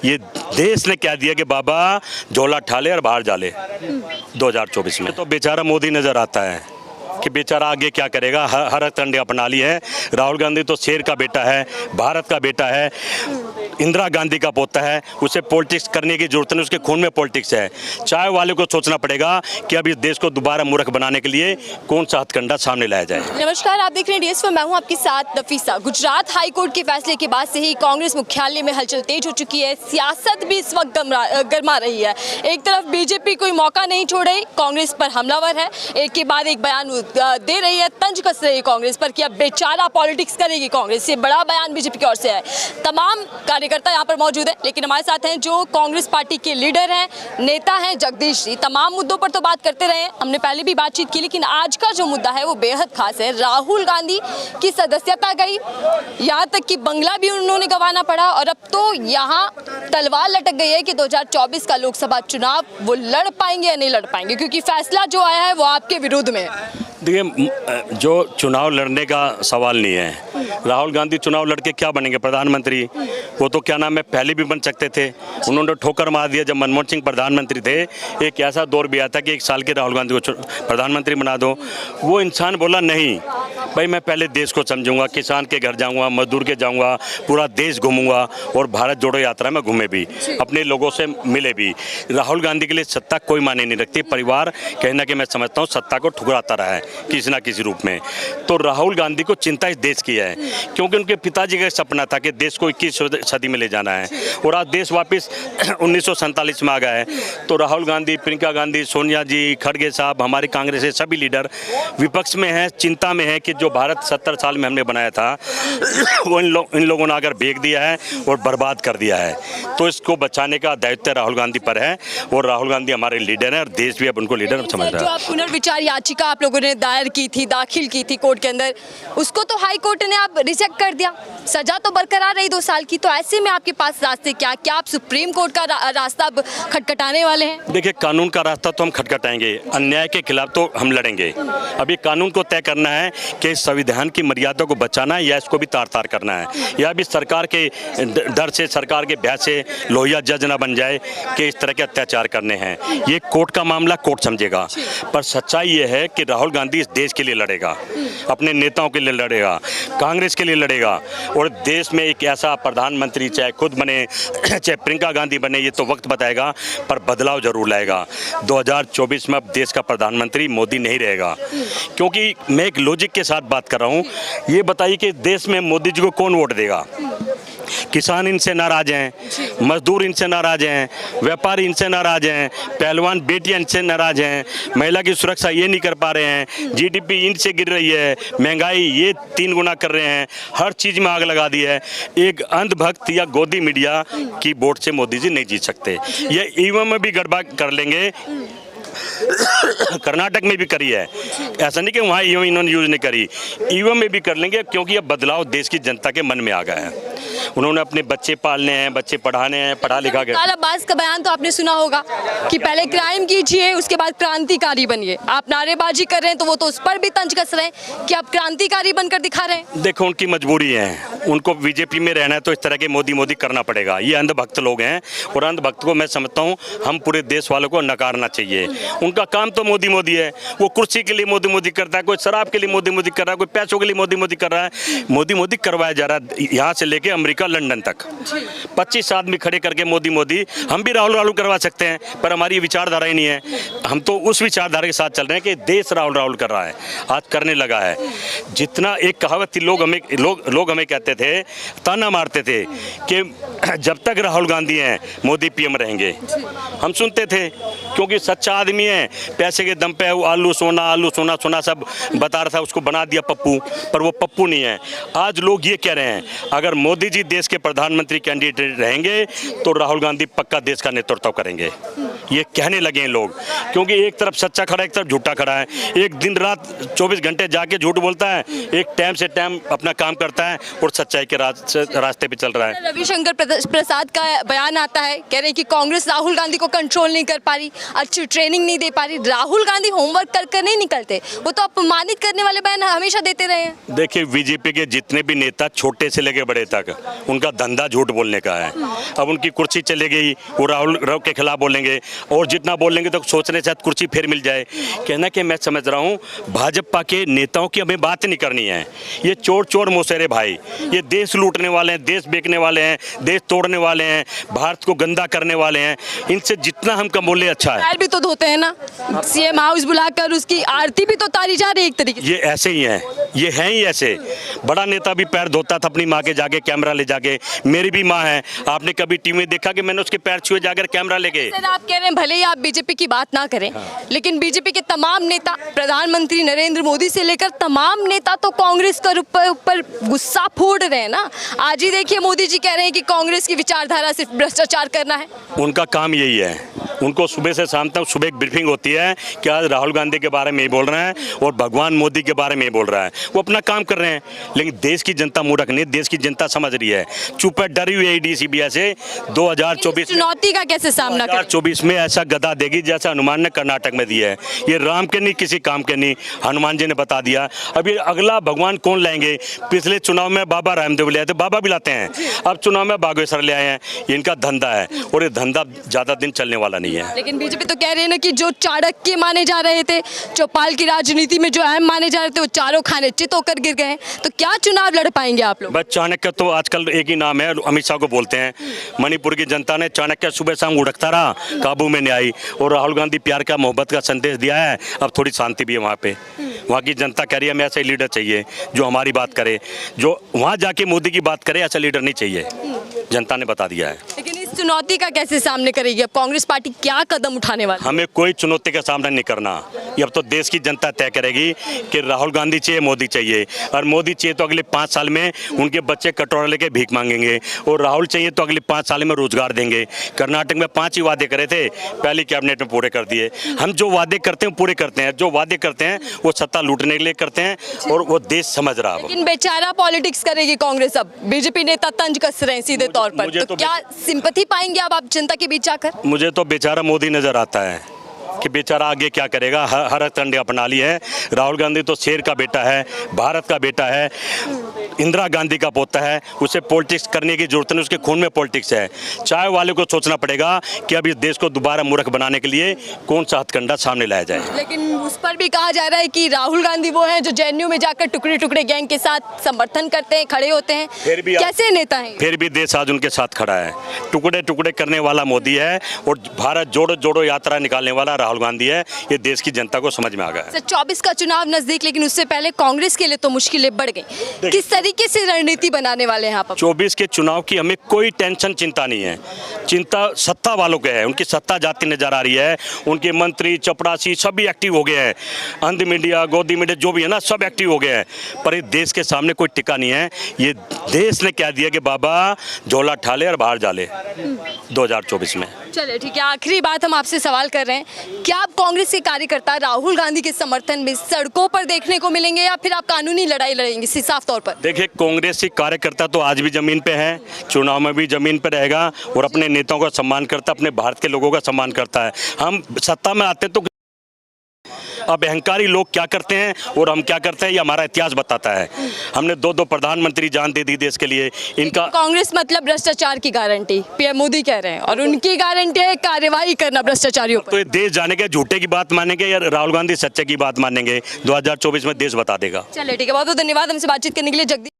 ये देश ने क्या दिया कि बाबा झोला ठाले और बाहर जाले 2024 में। तो बेचारा मोदी नजर आता है कि बेचारा आगे क्या करेगा। हर कंडे अपना ली है। राहुल गांधी तो शेर का बेटा है, भारत का बेटा है, इंदिरा गांधी का पोता है। उसे पॉलिटिक्स करने की जरूरत नहीं, उसके खून में पॉलिटिक्स है। चाय वाले को सोचना पड़ेगा कि अब इस देश को दोबारा मूर्ख बनाने के लिए कौन सा हथकंडा सामने लाया जाए। नमस्कार, आप देख रहे हैं DS पर, मैं हूं आपके साथ नफीसा। गुजरात हाई कोर्ट के फैसले के बाद से ही कांग्रेस मुख्यालय में हलचल तेज हो चुकी है। सियासत भी इस वक्त गर्मा रही है। एक तरफ बीजेपी कोई मौका नहीं छोड़ रही, कांग्रेस पर हमलावर है, एक के बाद एक बयान दे रही है, तंज कस रही है कांग्रेस पर कि अब बेचारा पॉलिटिक्स करेगी कांग्रेस। ये बड़ा बयान बीजेपी की ओर से है। तमाम कार्यकर्ता यहाँ पर मौजूद है, लेकिन हमारे साथ हैं जो कांग्रेस पार्टी के लीडर हैं, नेता हैं जगदीश जी। तमाम मुद्दों पर तो बात करते रहे, हमने पहले भी बातचीत की, लेकिन आज का जो मुद्दा है वो बेहद खास है। राहुल गांधी की सदस्यता गई, यहाँ तक कि बंगला भी उन्होंने गंवाना पड़ा, और अब तो यहाँ तलवार लटक गई है कि 2024 का लोकसभा चुनाव वो लड़ पाएंगे या नहीं लड़ पाएंगे, क्योंकि फैसला जो आया है वो आपके विरुद्ध में है। देखिए, जो चुनाव लड़ने का सवाल नहीं है। राहुल गांधी चुनाव लड़के क्या बनेंगे? प्रधानमंत्री। वो तो क्या नाम है, पहले भी बन सकते थे। उन्होंने ठोकर मार दिया जब मनमोहन सिंह प्रधानमंत्री थे। एक ऐसा दौर भी आया था कि 1 साल के राहुल गांधी को प्रधानमंत्री बना दो। वो इंसान बोला नहीं भाई, मैं पहले देश को समझूंगा, किसान के घर जाऊंगा, मजदूर के जाऊंगा, पूरा देश घूमूंगा, और भारत जोड़ो यात्रा में घूमे भी, अपने लोगों से मिले भी। राहुल गांधी के लिए सत्ता कोई मायने नहीं रखती। परिवार कहीं ना कहीं मैं समझता हूँ सत्ता को ठुकराता रहा है किसी ना किसी रूप में। तो राहुल गांधी को चिंता इस देश की है, क्योंकि उनके पिताजी का सपना था कि देश को 21 सदी में ले जाना है, और आज देश वापस 1947 में आ गया है। तो राहुल गांधी, प्रियंका गांधी, सोनिया जी, खड़गे साहब, हमारे कांग्रेस के सभी लीडर विपक्ष में हैं, चिंता में है कि जो भारत 70 साल में हमने बनाया था वो इन लोगों ने अगर बेच दिया है और बर्बाद कर दिया है। तो इसको बचाने का दायित्व राहुल गांधी पर है, और राहुल गांधी हमारे लीडर हैं, और देश भी अब उनको लीडर समझ रहा है। जो आप पुनर्विचार याचिका आप लोगों ने दायर की थी, दाखिल की थी कोर्ट के अंदर, उसको तो हाई कोर्ट ने आप रिजेक्ट कर दिया। सजा तो बरकरार रही 2 साल की, तो ऐसे में आपके पास रास्ते क्या आप सुप्रीम कोर्ट का रास्ता अब खटखटाने वाले हैं? देखिए, कानून का रास्ता तो हम खटखटाएंगे, अन्याय के खिलाफ तो हम लड़ेंगे। अभी कानून को तय करना है कि संविधान की मर्यादा को बचाना है या इसको भी तार तार करना है, या भी सरकार के डर से, सरकार के भय से लोहिया जज ना बन जाए कि इस तरह के अत्याचार करने हैं। ये कोर्ट का मामला कोर्ट समझेगा, पर सच्चाई ये है कि राहुल गांधी इस देश के लिए लड़ेगा, अपने नेताओं के लिए लड़ेगा, कांग्रेस के लिए लड़ेगा, और देश में एक ऐसा प्रधानमंत्री चाहे खुद बने चाहे प्रियंका गांधी बने, ये तो वक्त बताएगा, पर बदलाव जरूर लाएगा। 2024 में अब देश का प्रधानमंत्री मोदी नहीं रहेगा। क्योंकि मैं एक लॉजिक के साथ बात कर रहा हूँ। ये बताइए कि देश में मोदी जी को कौन वोट देगा? किसान इनसे नाराज हैं, मजदूर इनसे नाराज हैं, व्यापारी इनसे नाराज हैं, पहलवान बेटियां इनसे नाराज हैं, महिला की सुरक्षा ये नहीं कर पा रहे हैं, GDP इनसे गिर रही है, महंगाई ये 3 गुना कर रहे हैं, हर चीज़ में आग लगा दी है। एक अंधभक्त या गोदी मीडिया की वोट से मोदी जी नहीं जीत सकते। ये EVM में भी गड़बड़ कर लेंगे। कर्नाटक में भी करी है, ऐसा नहीं कि वहाँ EVM इन्होंने यूज नहीं करी, EVM में भी कर लेंगे, क्योंकि अब बदलाव देश की जनता के मन में आ गया है। उन्होंने अपने बच्चे पालने हैं, बच्चे पढ़ाने हैं, पढ़ा लिखा के। अब्बास का बयान तो आपने सुना होगा कि पहले क्राइम कीजिए, उसके बाद क्रांतिकारी बनिए। आप नारेबाजी कर रहे हैं तो वो तो उस पर भी तंज कस रहे हैं कि आप क्रांतिकारी बनकर दिखा रहे हैं। देखो, उनकी मजबूरी है, उनको बीजेपी में रहना है तो इस तरह के मोदी मोदी करना पड़ेगा। ये अंधभक्त लोग हैं, और अंधभक्त को मैं समझता हूँ हम पूरे देश वालों को नकारना चाहिए। उनका काम तो मोदी मोदी है, वो कुर्सी के लिए मोदी मोदी करता है, कोई शराब के लिए मोदी मोदी कर रहा है, कोई पैसों के लिए मोदी मोदी कर रहा है। मोदी मोदी करवाया जा रहा है, यहाँ से लेके अमेरिका लंदन तक 25 आदमी खड़े करके मोदी मोदी। हम भी राहुल राहुल करवा सकते हैं, पर हमारी विचारधारा ही नहीं है। हम तो उस विचारधारा के साथ चल रहे हैं कि देश राहुल राहुल कर रहा है, आज करने लगा है। जितना एक कहावत थी, लोग हमें कहते थे, ताना मारते थे कि जब तक राहुल गांधी हैं मोदी PM रहेंगे। हम सुनते थे, क्योंकि सच्चा आदमी है, पैसे के दम पे आलू सोना सोना सब बता रहा था, उसको बना दिया पप्पू, पर वो पप्पू नहीं है। आज लोग ये कह रहे हैं, अगर मोदी जी देश के प्रधानमंत्री कैंडिडेट रहेंगे तो राहुल गांधी पक्का देश का नेतृत्व करेंगे। ये कहने लगे हैं लोग, क्योंकि एक तरफ सच्चा खड़ा है, एक तरफ झूठा खड़ा है। एक दिन रात 24 घंटे जाके झूठ बोलता है, एक टाइम से टाइम अपना काम करता है और सच्चाई के रास्ते पे चल रहा है। रविशंकर प्रसाद का बयान आता है, कह रहे हैं कि कांग्रेस राहुल गांधी को कंट्रोल नहीं कर पा रही, अच्छी ट्रेनिंग नहीं दे पा रही। राहुल गांधी होमवर्क कर कर नहीं निकलते, वो तो अपमानित करने वाले बयान हमेशा देते रहे हैं। देखिए, बीजेपी के जितने भी नेता छोटे से लेके बड़े तक, उनका धंधा झूठ बोलने का है। अब उनकी कुर्सी चले गई, वो राहुल के खिलाफ बोलेंगे, और जितना बोलेंगे तो सोचने से कुर्सी फिर मिल जाए। कहना कि मैं समझ रहा हूँ भाजपा के नेताओं की हमें बात नहीं करनी है। ये चोर चोर मोसेरे भाई, ये देश लूटने वाले हैं, देश बेचने वाले हैं, देश तोड़ने वाले हैं, भारत को गंदा करने वाले हैं। इनसे जितना हम कम बोले अच्छा है। पैर भी तो धोते हैं ना, सीएम हाउस बुलाकर उसकी आरती भी तो तारी जा रही है एक तरीके से। ये ऐसे ही हैं, ये हैं ही ऐसे। बड़ा नेता भी पैर धोता था अपनी माँ के जाके, कैमरा ले जाके। मेरी भी माँ है, आपने कभी टीवी में देखा कि मैंने उसके पैर छुए जाकर कैमरा लेके? सर, आप कह रहे हैं भले ही आप बीजेपी की बात ना करें, लेकिन बीजेपी के तमाम नेता, प्रधानमंत्री नरेंद्र मोदी से लेकर तमाम नेता तो कांग्रेस के ऊपर गुस्सा फोड़ रहे हैं ना। आज ही देखिए मोदी जी कह रहे हैं कि कांग्रेस की विचारधारा सिर्फ भ्रष्टाचार करना है। उनका काम यही है। उनको सुबह से शाम तक सुबह एक ब्रीफिंग होती है कि आज राहुल गांधी के बारे में ही बोल रहे हैं और भगवान मोदी के बारे में ही बोल रहा है। वो अपना काम कर रहे हैं, लेकिन देश की जनता मूर्ख नहीं, देश की जनता समझ रही है। चुप है, डरी हुई है डीसीबीएस से। 2024 चुनौती का कैसे सामना करें? 2024 में ऐसा गदा देगी जैसा हनुमान ने कर्नाटक में दिया है। ये राम के नहीं, किसी काम के नहीं, हनुमान जी ने बता दिया। अब ये अगला भगवान कौन लाएंगे? पिछले चुनाव में बाबा रामदेव ले आए थे, बाबा भी लाते हैं। अब चुनाव में बागेश्वर ले आए हैं। ये इनका धंधा है और ये धंधा ज्यादा दिन चलने वाला नहीं है। लेकिन बीजेपी तो कह रही है ना कि जो चाणक्य माने जा रहे थे, चौपाल की राजनीति में जो अहम माने जा रहे थे, वो चारों खाने चित होकर गिर गए। तो क्या चुनाव लड़ पाएंगे आप लोग? बस चाणक्य तो आजकल एक ही नाम है, अमित शाह को बोलते हैं। मणिपुर की जनता ने चाणक्य सुबह शाम उड़कता रहा, काबू में नहीं आई। और राहुल गांधी प्यार का, मोहब्बत का संदेश दिया है। अब थोड़ी शांति भी है वहाँ पे। वहाँ की जनता कह रही है हमें ऐसा लीडर चाहिए जो हमारी बात करे, जो वहाँ जाके मोदी की बात करे। ऐसा लीडर नहीं चाहिए, जनता ने बता दिया है। लेकिन इस चुनौती का कैसे सामने करेगी अब कांग्रेस पार्टी? क्या कदम उठाने वाली? हमें कोई चुनौती का सामना नहीं करना। ये अब तो देश की जनता तय करेगी कि राहुल गांधी चाहिए, मोदी चाहिए। और मोदी चाहिए तो अगले 5 साल में उनके बच्चे कटोरा लेके भीख मांगेंगे, और राहुल चाहिए तो अगले 5 साल में रोजगार देंगे। कर्नाटक में 5 ही वादे करे थे, पहली कैबिनेट में पूरे कर दिए। हम जो वादे करते हैं पूरे करते हैं, जो वादे करते हैं वो सत्ता लूटने के लिए करते हैं, और वो देश समझ रहा है। लेकिन बेचारा पॉलिटिक्स करेगी कांग्रेस। अब बीजेपी नेता तंज कस रहे हैं सीधे तौर पर, तो क्या सिंपैथी पाएंगे आप जनता के बीच आकर? मुझे तो बेचारा मोदी नजर आता है कि बेचारा आगे क्या करेगा। हर तंडे अपना ली है। राहुल गांधी तो शेर का बेटा है, भारत का बेटा है, इंदिरा गांधी का पोता है। उसे पॉलिटिक्स करने की जरूरत नहीं, उसके खून में पॉलिटिक्स है। चाय वाले को सोचना पड़ेगा कि अब इस देश को दोबारा मूर्ख बनाने के लिए कौन सा हथकंडा सामने लाया जाए। लेकिन उस पर भी कहा जा रहा है कि राहुल गांधी वो हैं जो जेएनयू में जाकर टुकड़े टुकड़े गैंग के साथ समर्थन करते हैं, खड़े होते हैं। फिर भी कैसे नेता हैं? फिर भी देश आज उनके साथ खड़ा है। टुकड़े टुकड़े करने वाला मोदी है और भारत जोड़ो जोड़ो यात्रा निकालने वाला राहुल गांधी है। ये देश की जनता को समझ में आ गया। 24 का चुनाव नजदीक, लेकिन उससे पहले कांग्रेस के लिए तो मुश्किलें बढ़ गई। किस तरीके से रणनीति बनाने वाले हैं आप? 24 के चुनाव की हमें कोई टेंशन, चिंता नहीं है। चिंता सत्ता वालों के है, उनकी सत्ता जाती नजर आ रही है। उनके मंत्री, चपरासी सभी एक्टिव हो गए हैं। अंध मीडिया, गोदी मीडिया जो भी है ना, सब एक्टिव हो गए हैं। पर इस देश के सामने कोई टिका नहीं है। ये देश ने क्या दिया कि बाबा झोला ठाले और बाहर जाले 2024 में। चलिए ठीक है, आखिरी बात हम आपसे सवाल कर रहे हैं, क्या आप कांग्रेस के कार्यकर्ता राहुल गांधी के समर्थन में सड़कों पर देखने को मिलेंगे, या फिर आप कानूनी लड़ाई लड़ेंगे? साफ तौर पर देखिए, कांग्रेस के कार्यकर्ता तो आज भी जमीन पे है, चुनाव में भी जमीन पे रहेगा और अपने नेताओं का सम्मान करता है, अपने भारत के लोगों का सम्मान करता है। हम सत्ता में आते तो अब अहंकारी लोग क्या करते हैं और हम क्या करते हैं, ये हमारा इतिहास बताता है। हमने 2 प्रधानमंत्री जान दे दी देश के लिए। इनका कांग्रेस मतलब भ्रष्टाचार की गारंटी पीएम मोदी कह रहे हैं, और उनकी गारंटी है कार्रवाई करना भ्रष्टाचारियों पर। तो ये देश जानेंगे, झूठे की बात मानेंगे या राहुल गांधी सच्चे की बात मानेंगे? 2024 में देश बता देगा। चलिए ठीक है, बहुत बहुत धन्यवाद हमसे बातचीत करने के लिए। जगदीश